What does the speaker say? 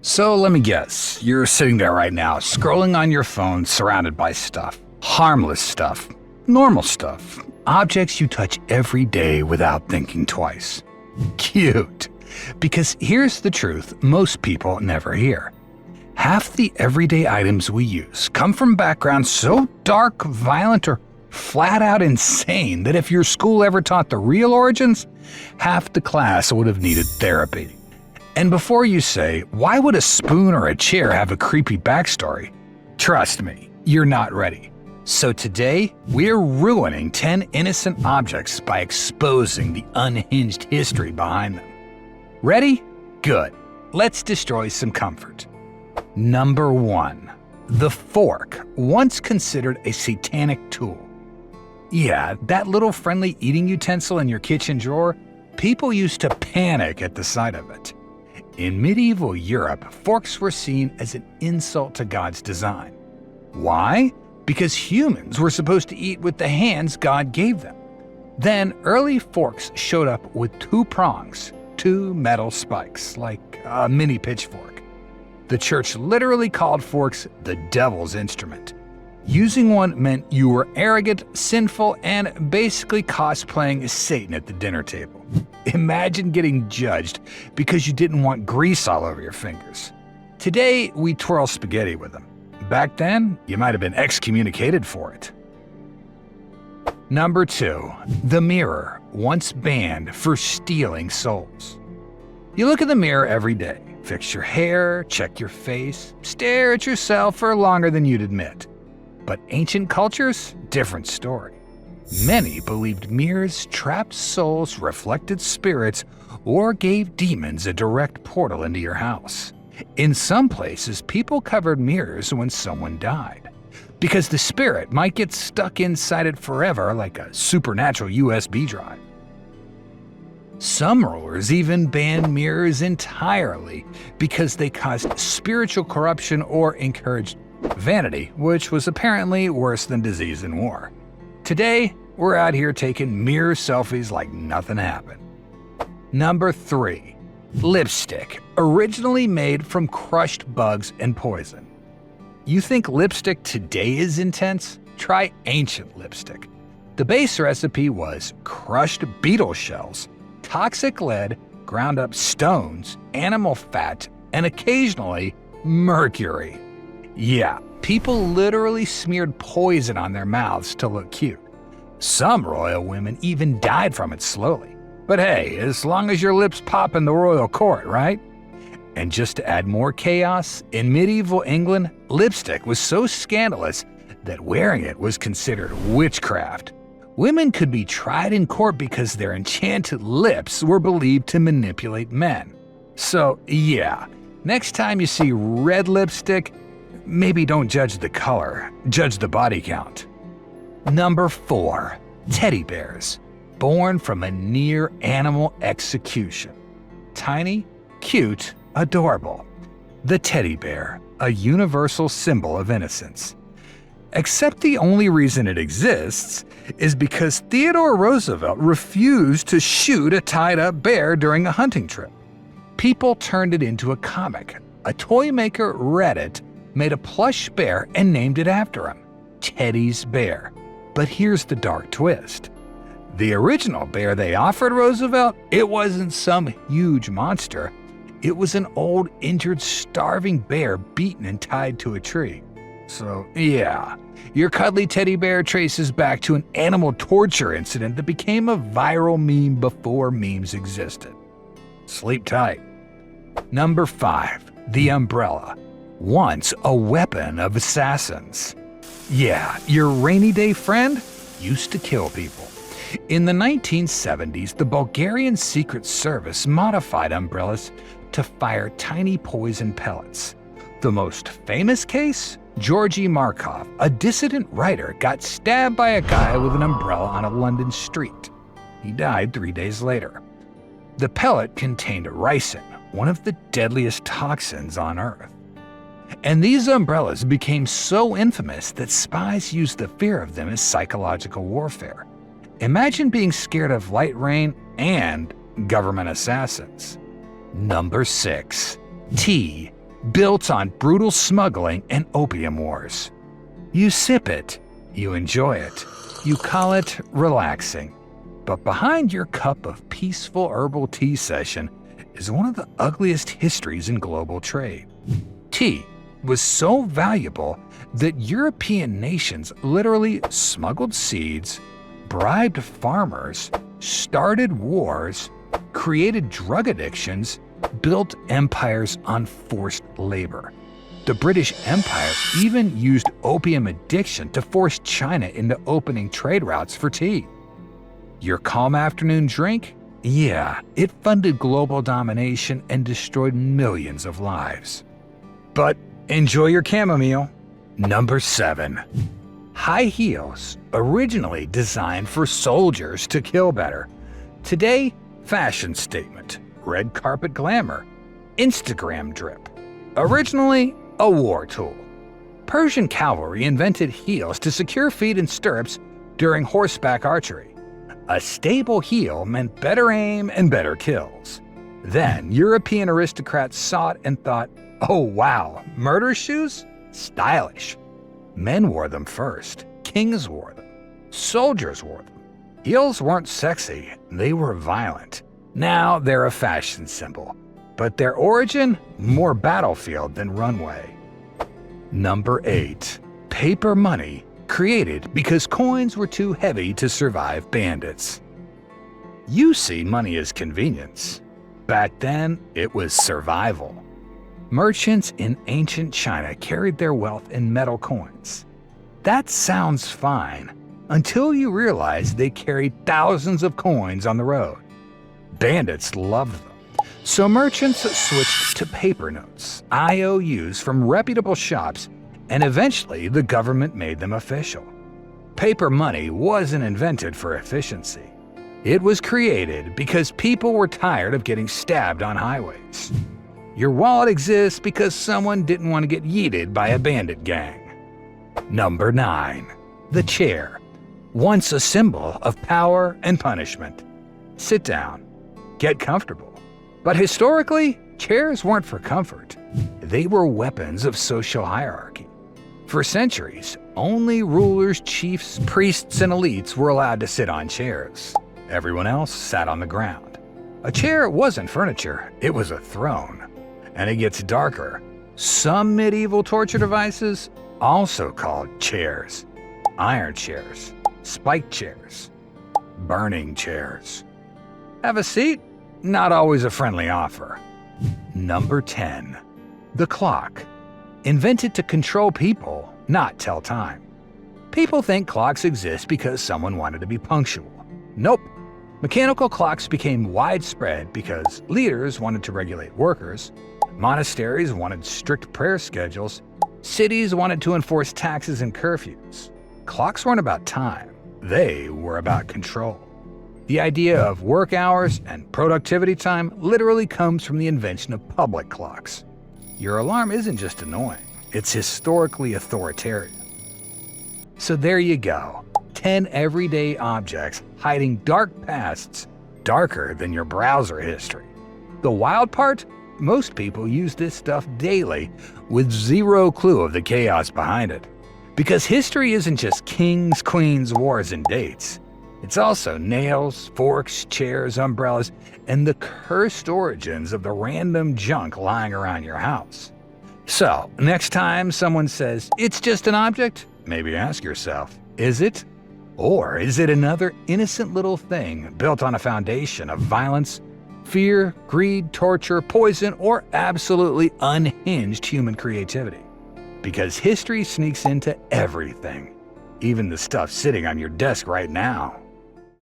So let me guess, you're sitting there right now, scrolling on your phone, surrounded by stuff. Harmless stuff. Normal stuff. Objects you touch every day without thinking twice. Cute. Because here's the truth most people never hear. Half the everyday items we use come from backgrounds so dark, violent, or flat out insane that if your school ever taught the real origins, half the class would have needed therapy. And before you say, why would a spoon or a chair have a creepy backstory? Trust me, you're not ready. So today, we're ruining 10 innocent objects by exposing the unhinged history behind them. Ready? Good. Let's destroy some comfort. Number 1. The fork, once considered a satanic tool. Yeah, that little friendly eating utensil in your kitchen drawer, people used to panic at the sight of it. In medieval Europe, forks were seen as an insult to God's design. Why? Because humans were supposed to eat with the hands God gave them. Then early forks showed up with 2 prongs, 2 metal spikes, like a mini pitchfork. The church literally called forks the devil's instrument. Using one meant you were arrogant, sinful, and basically cosplaying as Satan at the dinner table. Imagine getting judged because you didn't want grease all over your fingers. Today, we twirl spaghetti with them. Back then, you might have been excommunicated for it. Number 2. The mirror, once banned for stealing souls. You look in the mirror every day, fix your hair, check your face, stare at yourself for longer than you'd admit. But ancient cultures, different story. Many believed mirrors trapped souls, reflected spirits, or gave demons a direct portal into your house. In some places, people covered mirrors when someone died, because the spirit might get stuck inside it forever like a supernatural USB drive. Some rulers even banned mirrors entirely because they caused spiritual corruption or encouraged vanity, which was apparently worse than disease and war. Today, we're out here taking mirror selfies like nothing happened. Number 3. Lipstick, originally made from crushed bugs and poison. You think lipstick today is intense? Try ancient lipstick. The base recipe was crushed beetle shells, toxic lead, ground up stones, animal fat, and occasionally mercury. Yeah, people literally smeared poison on their mouths to look cute. Some royal women even died from it slowly. But hey, as long as your lips pop in the royal court, right? And just to add more chaos, in medieval England, lipstick was so scandalous that wearing it was considered witchcraft. Women could be tried in court because their enchanted lips were believed to manipulate men. So yeah, next time you see red lipstick, maybe don't judge the color, judge the body count. Number 4. Teddy bears, born from a near animal execution. Tiny, cute, adorable. The teddy bear, a universal symbol of innocence. Except the only reason it exists is because Theodore Roosevelt refused to shoot a tied-up bear during a hunting trip. People turned it into a comic. A toy maker read it, made a plush bear, and named it after him, Teddy's Bear. But here's the dark twist. The original bear they offered Roosevelt, it wasn't some huge monster. It was an old, injured, starving bear beaten and tied to a tree. So yeah, your cuddly teddy bear traces back to an animal torture incident that became a viral meme before memes existed. Sleep tight. Number 5. The umbrella, once a weapon of assassins. Yeah, your rainy day friend used to kill people. In the 1970s, the Bulgarian Secret Service modified umbrellas to fire tiny poison pellets. The most famous case? Georgy Markov, a dissident writer, got stabbed by a guy with an umbrella on a London street. He died 3 days later. The pellet contained ricin, one of the deadliest toxins on Earth. And these umbrellas became so infamous that spies used the fear of them as psychological warfare. Imagine being scared of light rain and government assassins. Number 6. Tea, built on brutal smuggling and opium wars. You sip it, you enjoy it, you call it relaxing. But behind your cup of peaceful herbal tea session is one of the ugliest histories in global trade. Tea was so valuable that European nations literally smuggled seeds, bribed farmers, started wars, created drug addictions, built empires on forced labor. The British Empire even used opium addiction to force China into opening trade routes for tea. Your calm afternoon drink? Yeah, it funded global domination and destroyed millions of lives. But enjoy your chamomile. Number 7. High heels, originally designed for soldiers to kill better. Today, fashion statement, red carpet glamour, Instagram drip. Originally, a war tool. Persian cavalry invented heels to secure feet in stirrups during horseback archery. A stable heel meant better aim and better kills. Then, European aristocrats saw it and thought, oh wow, murder shoes? Stylish. Men wore them first. Kings wore them. Soldiers wore them. Heels weren't sexy, they were violent. Now they're a fashion symbol, but their origin, more battlefield than runway. Number 8. Paper money, created because coins were too heavy to survive bandits. You see money as convenience. Back then, it was survival. Merchants in ancient China carried their wealth in metal coins. That sounds fine, until you realize they carried thousands of coins on the road. Bandits loved them, so merchants switched to paper notes, IOUs from reputable shops, and eventually the government made them official. Paper money wasn't invented for efficiency. It was created because people were tired of getting stabbed on highways. Your wallet exists because someone didn't want to get yeeted by a bandit gang. Number 9. The chair, once a symbol of power and punishment. Sit down, get comfortable. But historically, chairs weren't for comfort. They were weapons of social hierarchy. For centuries, only rulers, chiefs, priests, and elites were allowed to sit on chairs. Everyone else sat on the ground. A chair wasn't furniture, it was a throne. And it gets darker. Some medieval torture devices, also called chairs, iron chairs, spike chairs, burning chairs. Have a seat? Not always a friendly offer. Number 10. The clock. Invented to control people, not tell time. People think clocks exist because someone wanted to be punctual. Nope. Mechanical clocks became widespread because leaders wanted to regulate workers, monasteries wanted strict prayer schedules, cities wanted to enforce taxes and curfews. Clocks weren't about time, they were about control. The idea of work hours and productivity time literally comes from the invention of public clocks. Your alarm isn't just annoying, it's historically authoritarian. So there you go, 10 everyday objects hiding dark pasts, darker than your browser history. The wild part? Most people use this stuff daily with zero clue of the chaos behind it. Because history isn't just kings, queens, wars, and dates. It's also nails, forks, chairs, umbrellas, and the cursed origins of the random junk lying around your house. So, next time someone says, it's just an object, maybe ask yourself, is it? Or is it another innocent little thing built on a foundation of violence, fear, greed, torture, poison, or absolutely unhinged human creativity? Because history sneaks into everything, even the stuff sitting on your desk right now.